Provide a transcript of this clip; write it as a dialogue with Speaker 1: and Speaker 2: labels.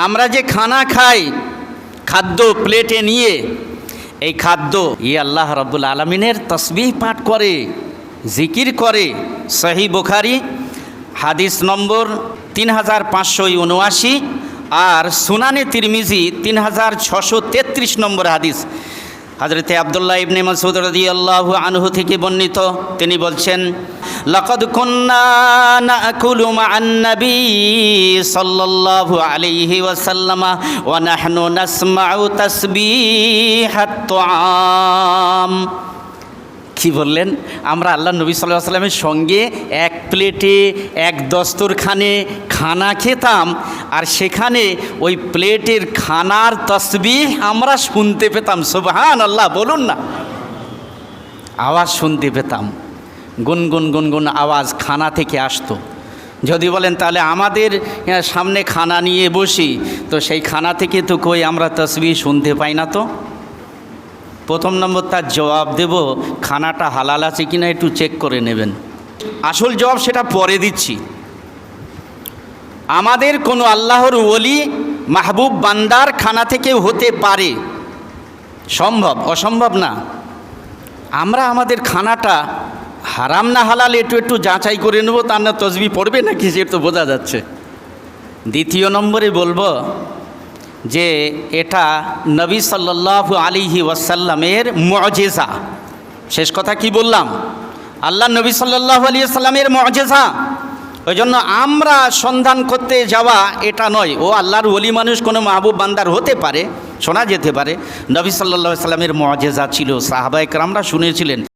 Speaker 1: আমরা যে খানা খাই, খাদ্য প্লেটে নিয়ে, এই খাদ্য আল্লাহ রাব্বুল আলামিনের তাসবিহ পাঠ করে, জিকির করে। সহিহ বুখারী হাদিস নম্বর 3579 আর সুনানে তিরমিজি 3633 নম্বর হাদিস। হযরতে আব্দুল্লাহ ইবনে মাসউদ রাদিয়াল্লাহু আনহু থেকে বর্ণিত, তিনি বলছেন, লাকাদ কুন্না নাকুলু মা'আন নবী সাল্লাল্লাহু আলাইহি ওয়াসাল্লাম ওয়া নাহনু নাসমাউ তাসবিহাত তুআম। কি বললেন? আমরা আল্লাহ নবী সাল্লাল্লাহু আলাইহি ওয়াসাল্লামের সঙ্গে এক প্লেটে এক দস্তরখানে খানা খেতাম, আর সেখানে ওই প্লেটের খানার তাসবিহ আমরা শুনতে পেতাম। সুবহানাল্লাহ, বলুন না, আওয়াজ শুনতে পেতাম, গুনগুন গুনগুন আওয়াজ খানা থেকে আসতো। যদি বলেন তাহলে আমাদের সামনে খানা নিয়ে বসি, তো সেই খানা থেকে তো কই আমরা তাসবিহ শুনতে পাই না। তো প্রথম নম্বর তার জবাব দেব, খানাটা হালাল আছে কিনা একটু চেক করে নেবেন। আসল জবাব সেটা পরে দিচ্ছি। আমাদের কোনো আল্লাহর ওলি মাহবুব বান্দার খানা থেকে হতে পারে, সম্ভব, অসম্ভব না। আমরা আমাদের খানাটা হারাম না হালাল একটু একটু যাচাই করে নেব, তার না তাসবিহ পড়বে নাকি সে তো বোঝা যাচ্ছে। দ্বিতীয় নম্বরে বলবো যে এটা নবী সাল্লাল্লাহু আলাইহি ওয়াসাল্লামের মুআজিজা। শেষ কথা কি বললাম? আল্লাহ নবী সাল্লাল্লাহু আলাইহি ওয়াসাল্লামের মুআজিজা। ওই জন্য আমরা সন্ধান করতে যাওয়া এটা নয়। ও আল্লাহর ওলি মানুষ, কোনো মাহবুব বান্দার হতে পারে, শোনা যেতে পারে। নবী সাল্লাল্লাহু আলাইহি ওয়াসাল্লামের মুআজিজা ছিল, সাহাবায়ে কেরামরা শুনেছিলেন।